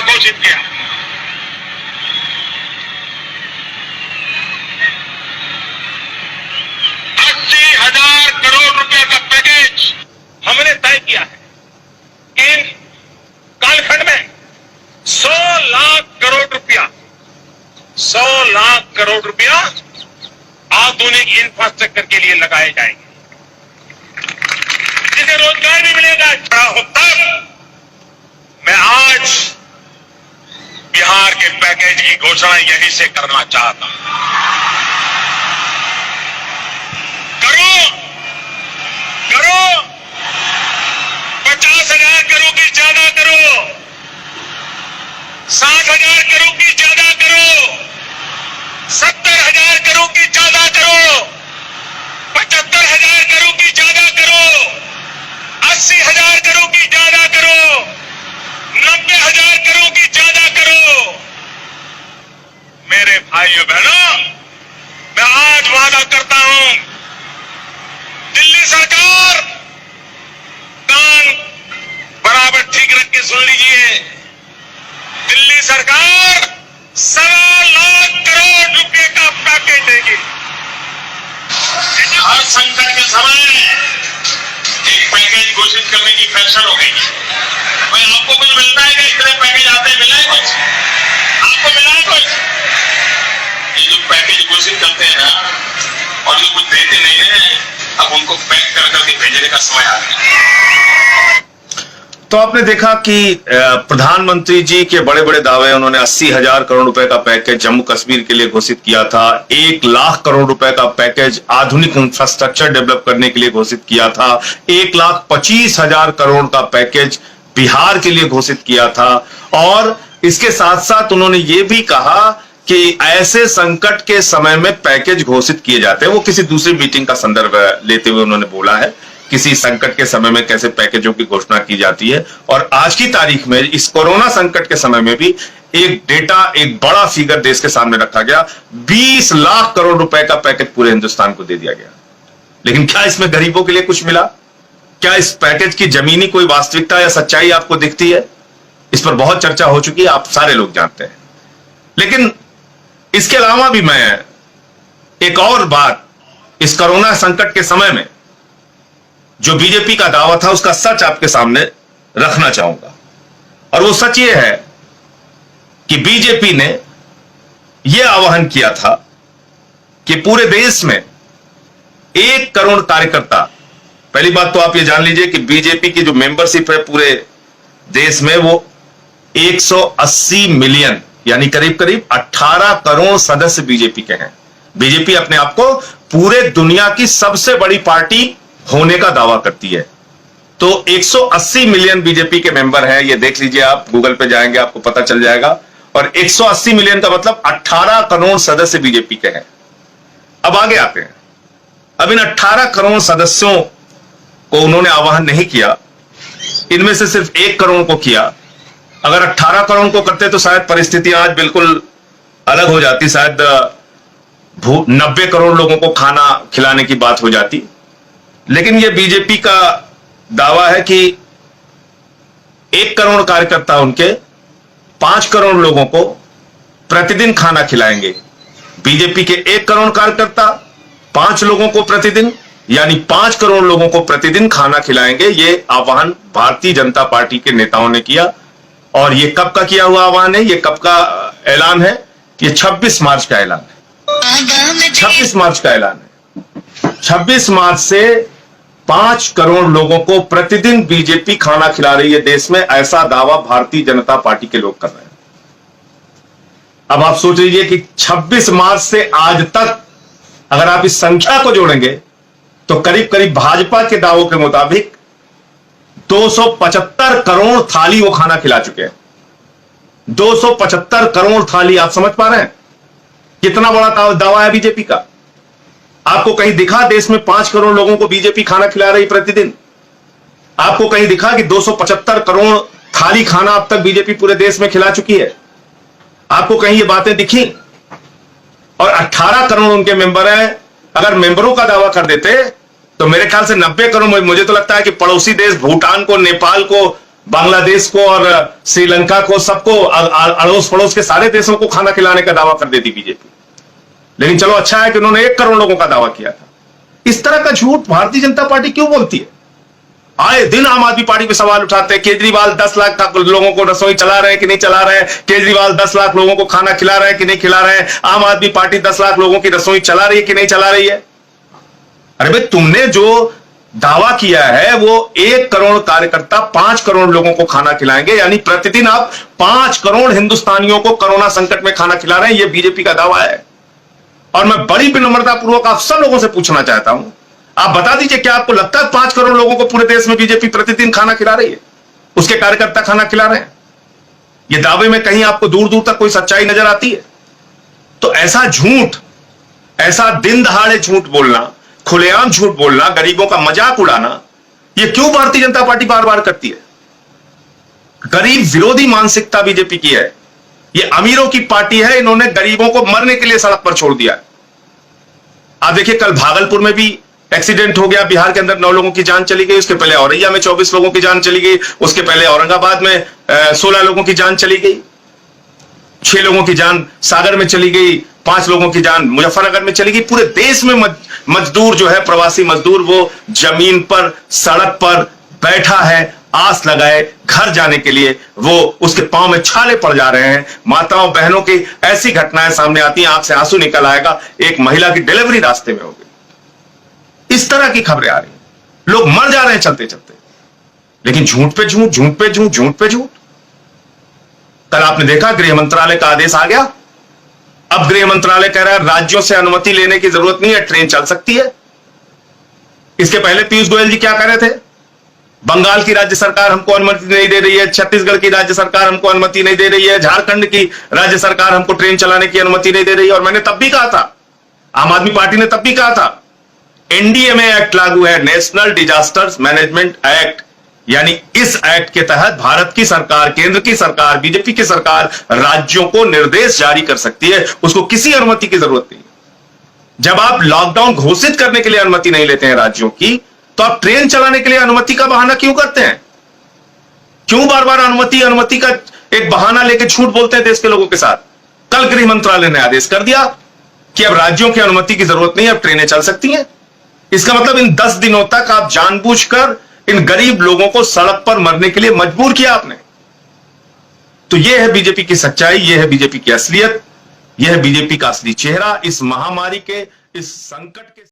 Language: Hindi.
घोषित किया। ₹80,000 करोड़ रुपए का पैकेज हमने तय किया है कि कालखंड में 100 लाख करोड़ रुपया 100 लाख करोड़ रुपया आधुनिक इंफ्रास्ट्रक्चर के लिए लगाए जाएंगे, जिसे रोजगार भी मिलेगा। खड़ा हो तब मैं आज बिहार के पैकेज की घोषणा यहीं से करना चाहता हूं। करो 50,000 करोड़ की ज्यादा करो, 60,000 करोड़ की ज्यादा करो, 70,000 करोड़ की ज्यादा करो, 75,000 करोड़ की ज्यादा करो, 80,000 करोड़ की ज्यादा करो, 90,000 करोड़ की ज्यादा करो। मेरे भाइयों बहनों, मैं आज वादा करता हूं, दिल्ली सरकार कान बराबर ठीक रख के सुन लीजिए, दिल्ली सरकार 1.25 लाख करोड़ रुपए का पैकेज देगी। हर संकट के समय एक पैकेज घोषित करने की फैशन हो गई। भाई आपको कुछ मिलता है क्या? इतने पैकेज आते हैं, मिला है कुछ? आपको मिला है कुछ? ये जो पैकेज घोषित करते हैं ना, और जो कुछ देते नहीं है, अब उनको पैक कर करके भेजने का समय आ गया। तो आपने देखा कि प्रधानमंत्री जी के बड़े बड़े दावे, उन्होंने 80,000 करोड़ रुपए का पैकेज जम्मू कश्मीर के लिए घोषित किया था, 1 लाख करोड़ रुपए का पैकेज आधुनिक इंफ्रास्ट्रक्चर डेवलप करने के लिए घोषित किया था, 1,25,000 करोड़ का पैकेज बिहार के लिए घोषित किया था। और इसके साथ साथ उन्होंने ये भी कहा कि ऐसे संकट के समय में पैकेज घोषित किए जाते हैं। वो किसी दूसरी मीटिंग का संदर्भ लेते हुए उन्होंने बोला है, किसी संकट के समय में कैसे पैकेजों की घोषणा की जाती है। और आज की तारीख में इस कोरोना संकट के समय में भी एक डेटा, एक बड़ा फिगर देश के सामने रखा गया, 20 लाख करोड़ रुपए का पैकेज पूरे हिंदुस्तान को दे दिया गया। लेकिन क्या इसमें गरीबों के लिए कुछ मिला? क्या इस पैकेज की जमीनी कोई वास्तविकता या सच्चाई आपको दिखती है? इस पर बहुत चर्चा हो चुकी है, आप सारे लोग जानते हैं। लेकिन इसके अलावा भी मैं एक और बात इस कोरोना संकट के समय में जो बीजेपी का दावा था उसका सच आपके सामने रखना चाहूंगा। और वो सच ये है कि बीजेपी ने यह आह्वान किया था कि पूरे देश में 1 करोड़ कार्यकर्ता, पहली बात तो आप ये जान लीजिए कि बीजेपी की जो मेंबरशिप है पूरे देश में वो 180 मिलियन यानी करीब करीब 18 करोड़ सदस्य बीजेपी के हैं। बीजेपी अपने आप को पूरे दुनिया की सबसे बड़ी पार्टी होने का दावा करती है। तो 180 मिलियन बीजेपी के मेंबर हैं, ये देख लीजिए, आप गूगल पे जाएंगे आपको पता चल जाएगा। और 180 मिलियन का मतलब 18 करोड़ सदस्य बीजेपी के हैं। अब आगे आते हैं। अब इन 18 करोड़ सदस्यों को उन्होंने आह्वान नहीं किया, इनमें से सिर्फ 1 करोड़ को किया। अगर 18 करोड़ को करते तो शायद परिस्थितियां आज बिल्कुल अलग हो जाती, शायद 90 करोड़ लोगों को खाना खिलाने की बात हो जाती। लेकिन यह बीजेपी का दावा है कि 1 करोड़ कार्यकर्ता उनके 5 करोड़ लोगों को प्रतिदिन खाना खिलाएंगे। बीजेपी के 1 करोड़ कार्यकर्ता 5 लोगों को प्रतिदिन यानी 5 करोड़ लोगों को प्रतिदिन खाना खिलाएंगे। यह आह्वान भारतीय जनता पार्टी के नेताओं ने किया। और यह कब का किया हुआ आह्वान है, यह कब का ऐलान है? यह 26 मार्च का ऐलान है। 26 मार्च का ऐलान है। 26 मार्च से 5 करोड़ लोगों को प्रतिदिन बीजेपी खाना खिला रही है देश में, ऐसा दावा भारतीय जनता पार्टी के लोग कर रहे हैं। अब आप सोच लीजिए कि 26 मार्च से आज तक अगर आप इस संख्या को जोड़ेंगे तो करीब करीब भाजपा के दावों के मुताबिक 275 करोड़ थाली वो खाना खिला चुके हैं। 275 करोड़ थाली, आप समझ पा रहे हैं कितना बड़ा दावा है बीजेपी का? आपको कहीं दिखा देश में 5 करोड़ लोगों को बीजेपी खाना खिला रही प्रतिदिन? आपको कहीं दिखा कि 275 करोड़ थाली खाना अब तक बीजेपी पूरे देश में खिला चुकी है? आपको कहीं ये बातें दिखी? और 18 करोड़ उनके मेंबर हैं। अगर मेंबरों का दावा कर देते तो मेरे ख्याल से 90 करोड़, मुझे तो लगता है कि पड़ोसी देश भूटान को, नेपाल को बांग्लादेश को और श्रीलंका को, सबको, अड़ोस पड़ोस के सारे देशों को खाना खिलाने का दावा कर देती बीजेपी। लेकिन चलो अच्छा है कि उन्होंने 1 करोड़ लोगों का दावा किया था। इस तरह का झूठ भारतीय जनता पार्टी क्यों बोलती है? आए दिन आम आदमी पार्टी पे सवाल उठाते हैं, केजरीवाल 10 लाख लोगों को रसोई चला रहे हैं कि नहीं चला रहे हैं, केजरीवाल 10 लाख लोगों को खाना खिला रहे हैं कि नहीं खिला रहे हैं, आम आदमी पार्टी 10 लाख लोगों की रसोई चला रही है कि नहीं चला रही है। अरे भाई, तुमने जो दावा किया है वो 1 करोड़ कार्यकर्ता 5 करोड़ लोगों को खाना खिलाएंगे, यानी प्रतिदिन आप 5 करोड़ हिंदुस्तानियों को कोरोना संकट में खाना खिला रहे हैं, यह बीजेपी का दावा है। और मैं बड़ी विनम्रतापूर्वक आप सब लोगों से पूछना चाहता हूं, आप बता दीजिए क्या आपको लगता है 5 करोड़ लोगों को पूरे देश में बीजेपी प्रतिदिन खाना खिला रही है, उसके कार्यकर्ता खाना खिला रहे हैं? ये दावे में कहीं आपको दूर दूर तक कोई सच्चाई नजर आती है? तो ऐसा झूठ, ऐसा दिन दहाड़े झूठ बोलना, खुलेआम झूठ बोलना, गरीबों का मजाक उड़ाना, यह क्यों भारतीय जनता पार्टी बार बार करती है? गरीब विरोधी मानसिकता बीजेपी की है। यह अमीरों की पार्टी है, इन्होंने गरीबों को मरने के लिए सड़क पर छोड़ दिया। आप देखिए, कल भागलपुर में भी एक्सीडेंट हो गया, बिहार के अंदर 9 लोगों की जान चली गई, उसके पहले औरैया में 24 लोगों की जान चली गई, उसके पहले औरंगाबाद में 16 लोगों की जान चली गई, 6 लोगों की जान सागर में चली गई, 5 लोगों की जान मुजफ्फरनगर में चली गई। पूरे देश में मजदूर जो है, प्रवासी मजदूर, वो जमीन पर, सड़क पर बैठा है, आस लगाए घर जाने के लिए, वो उसके पांव में छाले पड़ जा रहे हैं। माताओं बहनों की ऐसी घटनाएं सामने आती हैं, आंख से आंसू निकल आएगा। एक महिला की डिलीवरी रास्ते में हो गई। इस तरह की खबरें आ रही हैं, लोग मर जा रहे हैं चलते चलते, लेकिन झूठ पे झूठ, झूठ पे झूठ, झूठ पे झूठ। कल आपने देखा गृह मंत्रालय का आदेश आ गया। अब गृह मंत्रालय कह रहा है राज्यों से अनुमति लेने की जरूरत नहीं है, ट्रेन चल सकती है। इसके पहले पीयूष गोयल जी क्या कह रहे थे? बंगाल की राज्य सरकार हमको अनुमति नहीं दे रही है, छत्तीसगढ़ की राज्य सरकार हमको अनुमति नहीं दे रही है, झारखंड की राज्य सरकार हमको ट्रेन चलाने की अनुमति नहीं दे रही है। और मैंने तब भी कहा था, आम आदमी पार्टी ने तब भी कहा था, एनडीए में एक्ट लागू है, नेशनल डिजास्टर्स मैनेजमेंट एक्ट, यानी इस एक्ट के तहत भारत की सरकार, केंद्र की सरकार, बीजेपी की सरकार राज्यों को निर्देश जारी कर सकती है, उसको किसी अनुमति की जरूरत नहीं। जब आप लॉकडाउन घोषित करने के लिए अनुमति नहीं लेते हैं राज्यों की, तो आप ट्रेन चलाने के लिए अनुमति का बहाना क्यों करते हैं? क्यों बार बार अनुमति का एक बहाना लेकर झूठ बोलते हैं देश के लोगों के साथ? कल गृह मंत्रालय ने आदेश कर दिया कि अब राज्यों की अनुमति की जरूरत नहीं है, अब ट्रेनें चल सकती हैं। इसका मतलब इन 10 दिनों तक आप जानबूझकर इन गरीब लोगों को सड़क पर मरने के लिए मजबूर किया आपने। तो यह है बीजेपी की सच्चाई, यह है बीजेपी की असलियत, यह है बीजेपी का असली चेहरा इस महामारी के, इस संकट के।